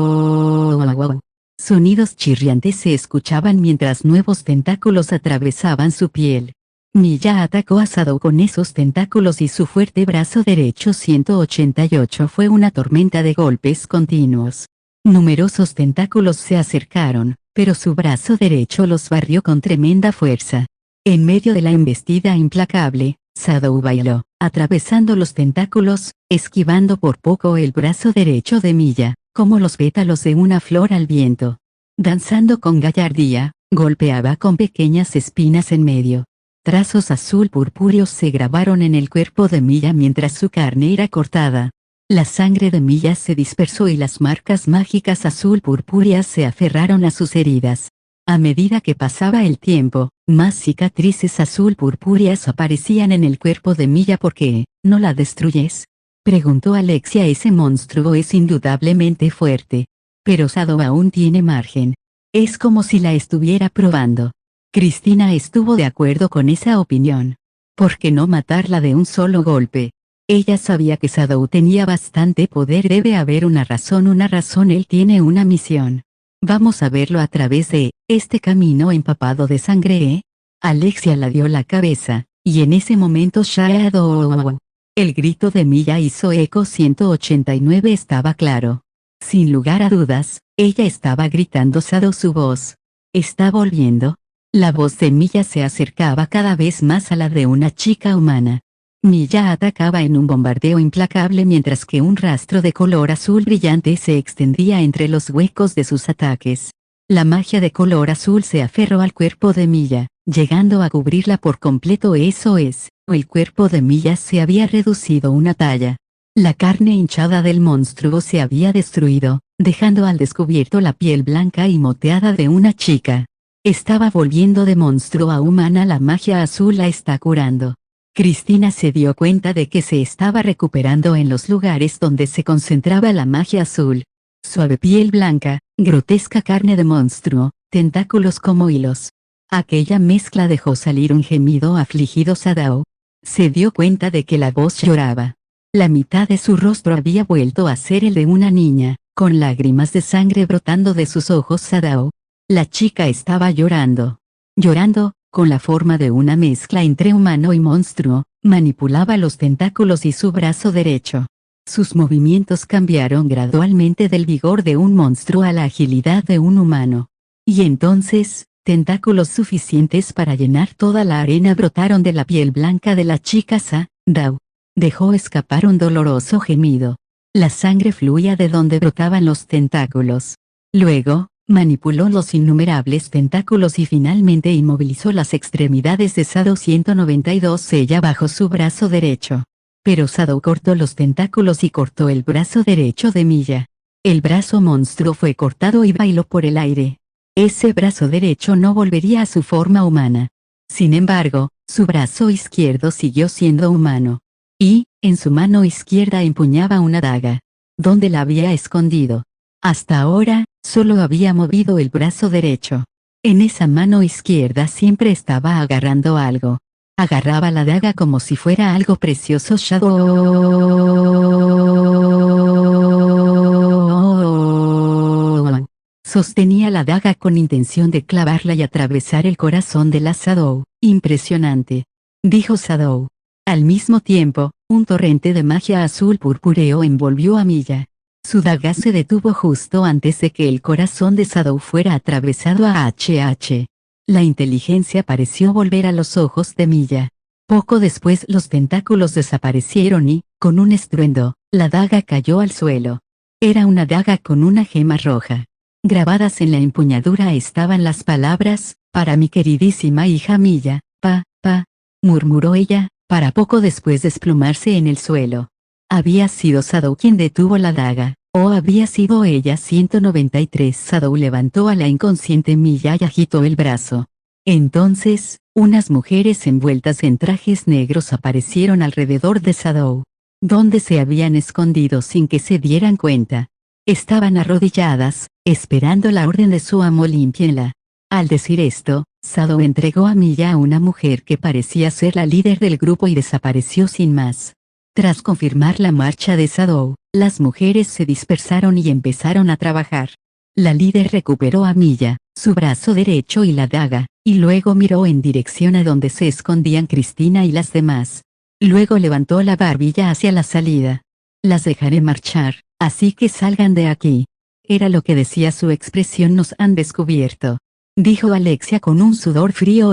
Sonidos chirriantes se escuchaban mientras nuevos tentáculos atravesaban su piel. Milla atacó a Shadow con esos tentáculos y su fuerte brazo derecho. 188 fue una tormenta de golpes continuos. Numerosos tentáculos se acercaron, pero su brazo derecho los barrió con tremenda fuerza. En medio de la embestida implacable, Shadow bailó, atravesando los tentáculos, esquivando por poco el brazo derecho de Milla, como los pétalos de una flor al viento. Danzando con gallardía, golpeaba con pequeñas espinas en medio. Trazos azul purpúreos se grabaron en el cuerpo de Milla mientras su carne era cortada. La sangre de Milla se dispersó y las marcas mágicas azul purpúreas se aferraron a sus heridas. A medida que pasaba el tiempo, más cicatrices azul purpúreas aparecían en el cuerpo de Milla. ¿Por qué no la destruyes?, preguntó Alexia. Ese monstruo es indudablemente fuerte. Pero Shadow aún tiene margen. Es como si la estuviera probando. Cristina estuvo de acuerdo con esa opinión. ¿Por qué no matarla de un solo golpe? Ella sabía que Shadow tenía bastante poder. Debe haber una razón. Él tiene una misión. Vamos a verlo a través de este camino empapado de sangre. Alexia la dio la cabeza, y en ese momento Shadow. El grito de Milla hizo eco. 189 estaba claro. Sin lugar a dudas, ella estaba gritando. Shadow, su voz está volviendo. La voz de Milla se acercaba cada vez más a la de una chica humana. Milla atacaba en un bombardeo implacable mientras que un rastro de color azul brillante se extendía entre los huecos de sus ataques. La magia de color azul se aferró al cuerpo de Milla, llegando a cubrirla por completo. Eso es, el cuerpo de Milla se había reducido una talla. La carne hinchada del monstruo se había destruido, dejando al descubierto la piel blanca y moteada de una chica. Estaba volviendo de monstruo a humana. La magia azul la está curando. Cristina se dio cuenta de que se estaba recuperando en los lugares donde se concentraba la magia azul. Suave piel blanca, grotesca carne de monstruo, tentáculos como hilos. Aquella mezcla dejó salir un gemido afligido. Sadao se dio cuenta de que la voz lloraba. La mitad de su rostro había vuelto a ser el de una niña, con lágrimas de sangre brotando de sus ojos. Sadao. La chica estaba llorando. Llorando, con la forma de una mezcla entre humano y monstruo, manipulaba los tentáculos y su brazo derecho. Sus movimientos cambiaron gradualmente del vigor de un monstruo a la agilidad de un humano. Y entonces, tentáculos suficientes para llenar toda la arena brotaron de la piel blanca de la chica. Sadao dejó escapar un doloroso gemido. La sangre fluía de donde brotaban los tentáculos. Luego, manipuló los innumerables tentáculos y finalmente inmovilizó las extremidades de Sadao. 192. Ella bajó su brazo derecho. Pero Sadao cortó los tentáculos y cortó el brazo derecho de Milla. El brazo monstruo fue cortado y bailó por el aire. Ese brazo derecho no volvería a su forma humana. Sin embargo, su brazo izquierdo siguió siendo humano. Y, en su mano izquierda empuñaba una daga. ¿Dónde la había escondido? Hasta ahora, solo había movido el brazo derecho. En esa mano izquierda siempre estaba agarrando algo. Agarraba la daga como si fuera algo precioso. Sadao sostenía la daga con intención de clavarla y atravesar el corazón de la Sadao. Impresionante, dijo Sadao. Al mismo tiempo, un torrente de magia azul purpúreo envolvió a Milla. Su daga se detuvo justo antes de que el corazón de Sadao fuera atravesado a HH. La inteligencia pareció volver a los ojos de Milla. Poco después los tentáculos desaparecieron y, con un estruendo, la daga cayó al suelo. Era una daga con una gema roja. Grabadas en la empuñadura estaban las palabras, para mi queridísima hija Milla, murmuró ella, para poco después desplomarse en el suelo. ¿Había sido Sadao quien detuvo la daga, o había sido ella? 193. Sadao levantó a la inconsciente Milla y agitó el brazo. Entonces, unas mujeres envueltas en trajes negros aparecieron alrededor de Sadao. ¿Dónde se habían escondido sin que se dieran cuenta? Estaban arrodilladas, esperando la orden de su amo. Límpienla. Al decir esto, Sadao entregó a Milla a una mujer que parecía ser la líder del grupo y desapareció sin más. Tras confirmar la marcha de Sadao, las mujeres se dispersaron y empezaron a trabajar. La líder recuperó a Milla, su brazo derecho y la daga, y luego miró en dirección a donde se escondían Cristina y las demás. Luego levantó la barbilla hacia la salida. Las dejaré marchar, así que salgan de aquí. Era lo que decía su expresión. Nos han descubierto, dijo Alexia con un sudor frío.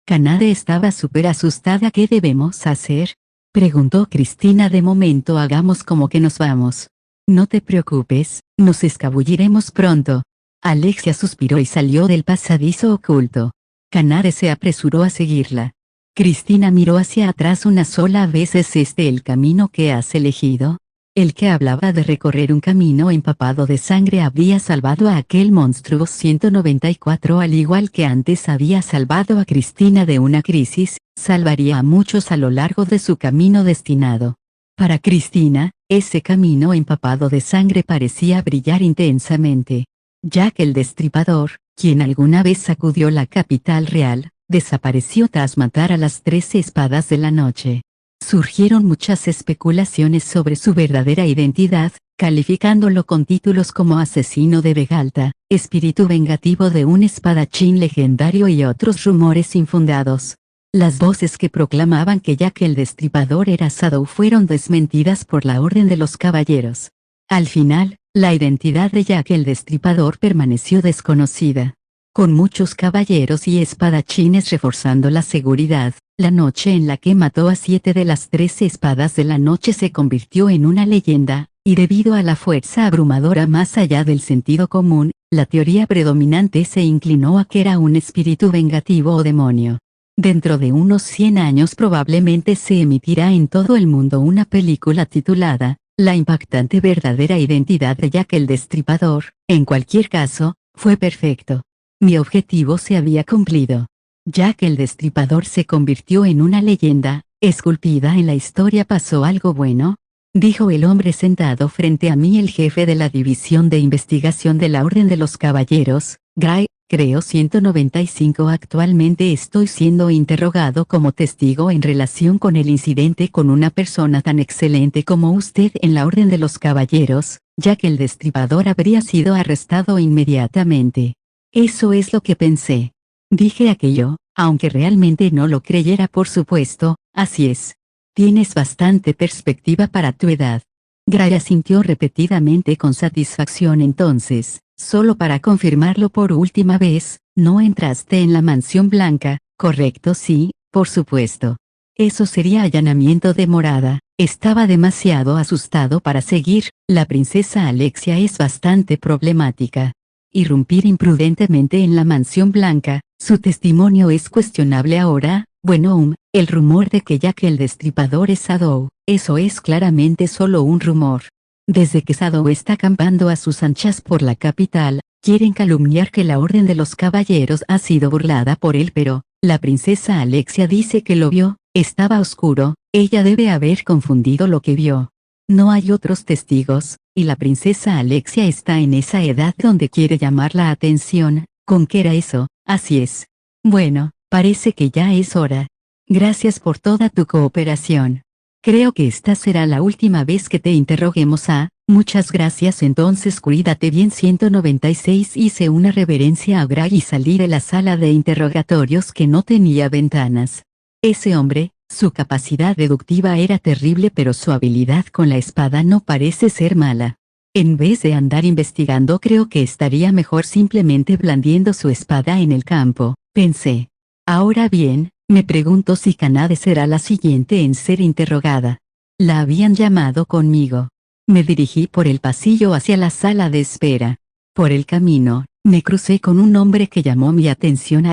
Kanade estaba súper asustada. ¿Qué debemos hacer?, preguntó Cristina. De momento hagamos como que nos vamos. No te preocupes, nos escabulliremos pronto. Alexia suspiró y salió del pasadizo oculto. Kanade se apresuró a seguirla. Cristina miró hacia atrás una sola vez. ¿Es este el camino que has elegido? El que hablaba de recorrer un camino empapado de sangre había salvado a aquel monstruo. 194. Al igual que antes había salvado a Cristina de una crisis, salvaría a muchos a lo largo de su camino destinado. Para Cristina, ese camino empapado de sangre parecía brillar intensamente. Jack el Destripador, quien alguna vez sacudió la capital real, desapareció tras matar a las 13 espadas de la noche. Surgieron muchas especulaciones sobre su verdadera identidad, calificándolo con títulos como asesino de Vegalta, espíritu vengativo de un espadachín legendario y otros rumores infundados. Las voces que proclamaban que Jack el Destripador era Sadao fueron desmentidas por la Orden de los Caballeros. Al final, la identidad de Jack el Destripador permaneció desconocida. Con muchos caballeros y espadachines reforzando la seguridad, la noche en la que mató a 7 de las 13 espadas de la noche se convirtió en una leyenda, y debido a la fuerza abrumadora más allá del sentido común, La teoría predominante se inclinó a que era un espíritu vengativo o demonio. Dentro de unos 100 años probablemente se emitirá en todo el mundo una película titulada La impactante verdadera identidad de Jack el Destripador. En cualquier caso, fue perfecto. Mi objetivo se había cumplido. Jack el Destripador se convirtió en una leyenda, esculpida en la historia. ¿Pasó algo bueno?, dijo el hombre sentado frente a mí, el jefe de la división de investigación de la Orden de los Caballeros, Gray. Creo 195. Actualmente estoy siendo interrogado como testigo en relación con el incidente con una persona tan excelente como usted en la Orden de los Caballeros, ya que el Destripador habría sido arrestado inmediatamente. Eso es lo que pensé. Dije aquello, aunque realmente no lo creyera. Por supuesto, así es. Tienes bastante perspectiva para tu edad. Gray asintió repetidamente con satisfacción. Entonces, solo para confirmarlo por última vez, ¿no entraste en la Mansión Blanca, correcto? Sí, por supuesto. Eso sería allanamiento de morada. Estaba demasiado asustado para seguir. La princesa Alexia es bastante problemática. Irrumpir imprudentemente en la Mansión Blanca, su testimonio es cuestionable ahora. Bueno, el rumor de que Jack el Destripador es Shadow, eso es claramente solo un rumor. Desde que Shadow está campando a sus anchas por la capital, quieren calumniar que la Orden de los Caballeros ha sido burlada por él, pero la princesa Alexia dice que lo vio, estaba oscuro, ella debe haber confundido lo que vio. No hay otros testigos, y la princesa Alexia está en esa edad donde quiere llamar la atención. ¿Con qué era eso? Así es. Bueno, parece que ya es hora. Gracias por toda tu cooperación. Creo que esta será la última vez que te interroguemos. Muchas gracias. Entonces cuídate bien. 196. Hice una reverencia a Gray y salí de la sala de interrogatorios que no tenía ventanas. Ese hombre, su capacidad deductiva era terrible, pero su habilidad con la espada no parece ser mala. En vez de andar investigando, creo que estaría mejor simplemente blandiendo su espada en el campo, pensé. Ahora bien, me pregunto si Kanade será la siguiente en ser interrogada. La habían llamado conmigo. Me dirigí por el pasillo hacia la sala de espera. Por el camino, me crucé con un hombre que llamó mi atención.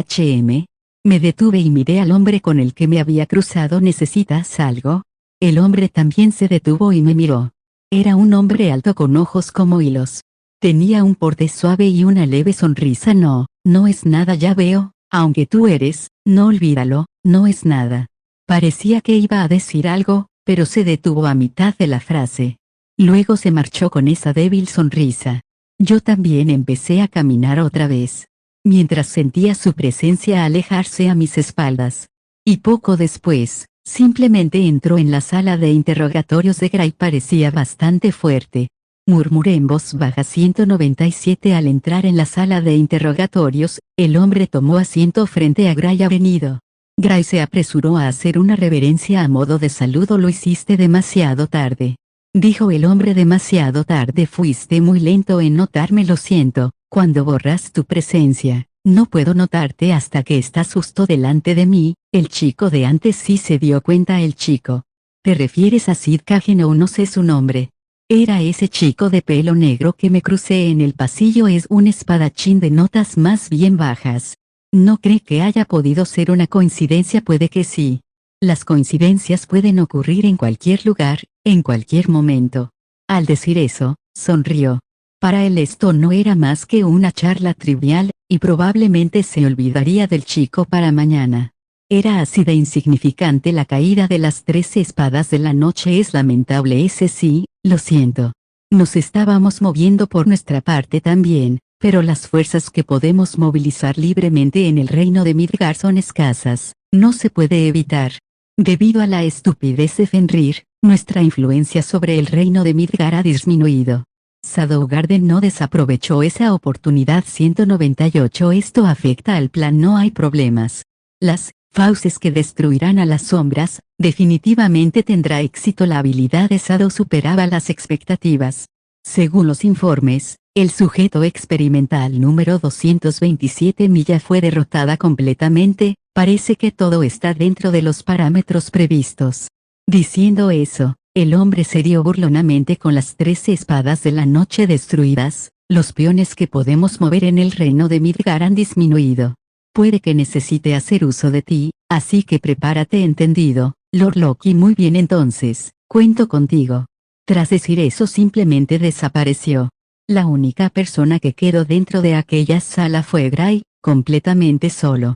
Me detuve y miré al hombre con el que me había cruzado. ¿Necesitas algo? El hombre también se detuvo y me miró. Era un hombre alto con ojos como hilos. Tenía un porte suave y una leve sonrisa. No es nada, ya veo, aunque tú eres, no olvídalo, no es nada. Parecía que iba a decir algo, pero se detuvo a mitad de la frase. Luego se marchó con esa débil sonrisa. Yo también empecé a caminar otra vez, mientras sentía su presencia alejarse a mis espaldas. Y poco después, simplemente entró en la sala de interrogatorios de Gray. Parecía bastante fuerte. Murmuré en voz baja. 197. Al entrar en la sala de interrogatorios, el hombre tomó asiento frente a Gray. Ha venido. Gray se apresuró a hacer una reverencia a modo de saludo. Lo hiciste demasiado tarde, dijo el hombre. Demasiado tarde. Fuiste muy lento en notarme. Lo siento. Cuando borras tu presencia, no puedo notarte hasta que estás justo delante de mí. El chico de antes sí se dio cuenta. El chico. ¿Te refieres a Sid Cagen? O no sé su nombre. Era ese chico de pelo negro que me crucé en el pasillo. Es un espadachín de notas más bien bajas. ¿No cree que haya podido ser una coincidencia? Puede que sí. Las coincidencias pueden ocurrir en cualquier lugar, en cualquier momento. Al decir eso, sonrió. Para él esto no era más que una charla trivial, y probablemente se olvidaría del chico para mañana. Era así de insignificante. La caída de las 13 espadas de la noche es lamentable. Ese sí, lo siento. Nos estábamos moviendo por nuestra parte también, pero las fuerzas que podemos movilizar libremente en el reino de Midgar son escasas. No se puede evitar. Debido a la estupidez de Fenrir, nuestra influencia sobre el reino de Midgar ha disminuido. Shadow Garden no desaprovechó esa oportunidad. 198. Esto afecta al plan. No hay problemas. Las fauces que destruirán a las sombras, definitivamente tendrá éxito. La habilidad de Shadow superaba las expectativas. Según los informes, el sujeto experimental número 227 Milla fue derrotada completamente. Parece que todo está dentro de los parámetros previstos. Diciendo eso, el hombre se dio burlonamente con las 13 espadas de la noche destruidas. Los peones que podemos mover en el reino de Midgar han disminuido. Puede que necesite hacer uso de ti, así que prepárate, ¿entendido, Lord Loki? Muy bien, entonces, cuento contigo. Tras decir eso simplemente desapareció. La única persona que quedó dentro de aquella sala fue Gray, completamente solo.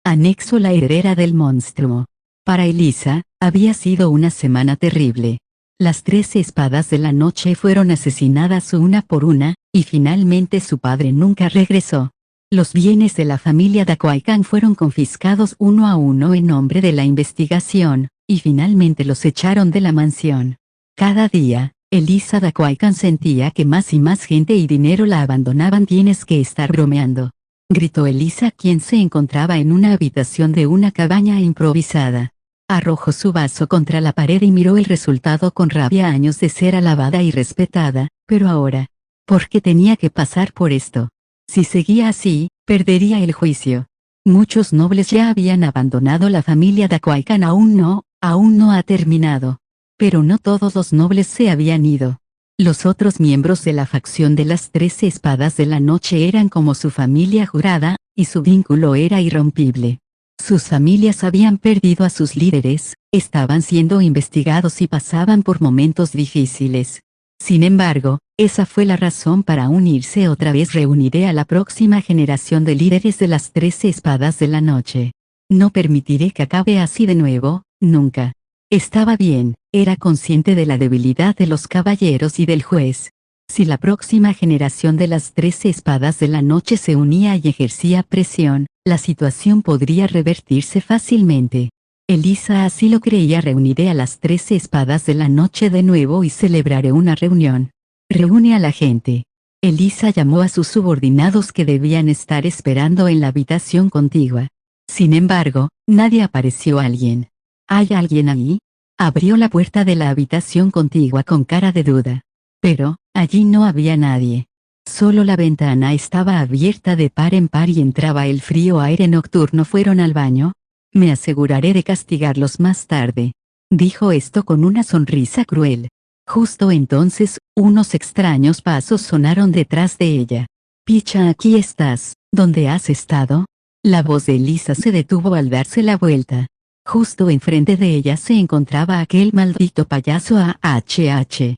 Anexo: la heredera del monstruo. Para Elisa, había sido una semana terrible. Las 13 espadas de la noche fueron asesinadas una por una, y finalmente su padre nunca regresó. Los bienes de la familia Dakwaikan fueron confiscados uno a uno en nombre de la investigación, y finalmente los echaron de la mansión. Cada día, Elisa Dakwaikan sentía que más y más gente y dinero la abandonaban. «Tienes que estar bromeando», gritó Elisa, quien se encontraba en una habitación de una cabaña improvisada. Arrojó su vaso contra la pared y miró el resultado con rabia. Años de ser alabada y respetada, pero ahora, ¿por qué tenía que pasar por esto? Si seguía así, perdería el juicio. Muchos nobles ya habían abandonado la familia Dakwaikan. Aún no ha terminado. Pero no todos los nobles se habían ido. Los otros miembros de la facción de las 13 espadas de la noche eran como su familia jurada, y su vínculo era irrompible. Sus familias habían perdido a sus líderes, estaban siendo investigados y pasaban por momentos difíciles. Sin embargo, esa fue la razón para unirse otra vez. «Reuniré a la próxima generación de líderes de las 13 espadas de la noche. No permitiré que acabe así de nuevo, nunca». Estaba bien, era consciente de la debilidad de los caballeros y del juez. Si la próxima generación de las 13 espadas de la noche se unía y ejercía presión, la situación podría revertirse fácilmente. Elisa así lo creía. «Reuniré a las 13 espadas de la noche de nuevo y celebraré una reunión. Reúne a la gente». Elisa llamó a sus subordinados que debían estar esperando en la habitación contigua. Sin embargo, nadie apareció. «¿Alguien? ¿Hay alguien ahí?». Abrió la puerta de la habitación contigua con cara de duda. Pero, allí no había nadie. Solo la ventana estaba abierta de par en par y entraba el frío aire nocturno. «¿Fueron al baño? Me aseguraré de castigarlos más tarde». Dijo esto con una sonrisa cruel. Justo entonces, unos extraños pasos sonaron detrás de ella. «Picha, aquí estás, ¿dónde has estado?». La voz de Elisa se detuvo al darse la vuelta. Justo enfrente de ella se encontraba aquel maldito payaso AHH.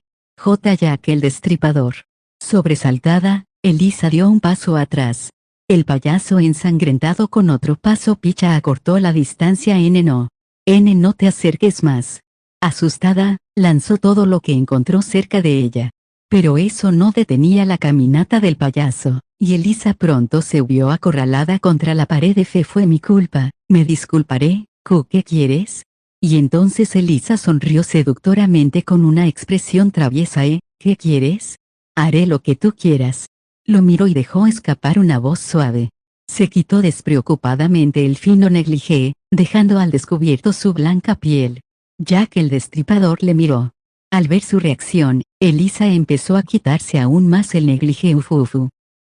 Jack el Destripador. Sobresaltada, Elisa dio un paso atrás. El payaso ensangrentado con otro paso. «Picha», acortó la distancia. «No te acerques más». Asustada, lanzó todo lo que encontró cerca de ella. Pero eso no detenía la caminata del payaso, y Elisa pronto se vio acorralada contra la pared. «Fue mi culpa, me disculparé». «¿Qué quieres?». Y entonces Elisa sonrió seductoramente con una expresión traviesa. «¿Qué quieres?». «Haré lo que tú quieras». Lo miró y dejó escapar una voz suave. Se quitó despreocupadamente el fino negligé, dejando al descubierto su blanca piel. Jack el Destripador le miró. Al ver su reacción, Elisa empezó a quitarse aún más el negligé.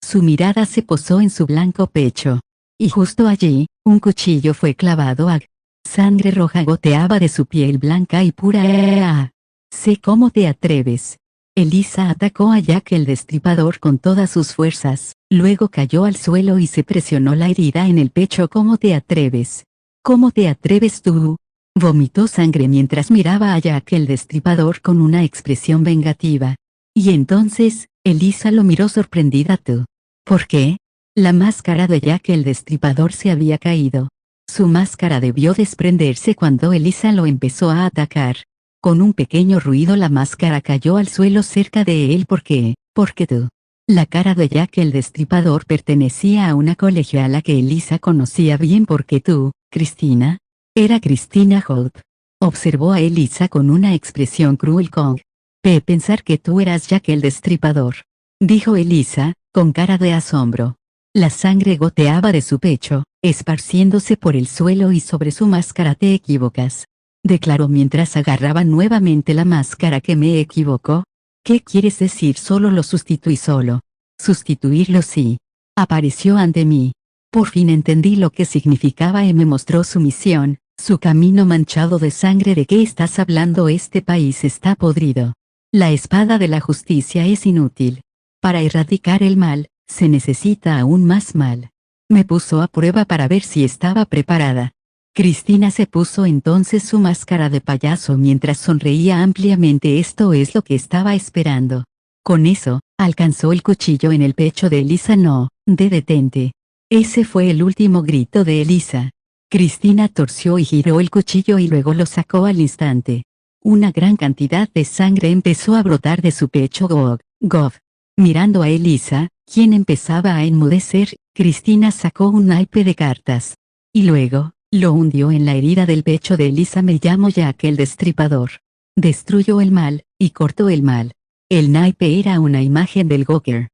Su mirada se posó en su blanco pecho. Y justo allí, un cuchillo fue clavado. Sangre roja goteaba de su piel blanca y pura. «Sé cómo te atreves». Elisa atacó a Jack el Destripador con todas sus fuerzas, luego cayó al suelo y se presionó la herida en el pecho. «¿Cómo te atreves? ¿Cómo te atreves tú?». Vomitó sangre mientras miraba a Jack el Destripador con una expresión vengativa. Y entonces, Elisa lo miró sorprendida. «¿Tú? ¿Por qué?». La máscara de Jack el Destripador se había caído. Su máscara debió desprenderse cuando Elisa lo empezó a atacar. Con un pequeño ruido la máscara cayó al suelo cerca de él. «¿Por qué? Porque tú». La cara de Jack el Destripador pertenecía a una colegiala que Elisa conocía bien. «Porque tú, Cristina». Era Cristina Holt. Observó a Elisa con una expresión cruel. Pensar que tú eras Jack el Destripador», dijo Elisa, con cara de asombro. La sangre goteaba de su pecho, esparciéndose por el suelo y sobre su máscara. «Te equivocas», declaró mientras agarraba nuevamente la máscara. «¿Que me equivoco? ¿Qué quieres decir?». «Solo lo sustituí». «Solo sustituirlo?» «Sí. Apareció ante mí. Por fin entendí lo que significaba y me mostró su misión, su camino manchado de sangre». «¿De qué estás hablando? Este país está podrido». La espada de la justicia es inútil. Para erradicar el mal, se necesita aún más mal. Me puso a prueba para ver si estaba preparada. Cristina se puso entonces su máscara de payaso mientras sonreía ampliamente. Esto es lo que estaba esperando. Con eso, alcanzó el cuchillo en el pecho de Elisa. No, detente. Ese fue el último grito de Elisa. Cristina torció y giró el cuchillo y luego lo sacó al instante. Una gran cantidad de sangre empezó a brotar de su pecho. Gov. Mirando a Elisa, quien empezaba a enmudecer, Cristina sacó un naipe de cartas. Y luego, lo hundió en la herida del pecho de Elisa. Me llamo Jack el Destripador. Destruyó el mal, y cortó el mal. El naipe era una imagen del Joker.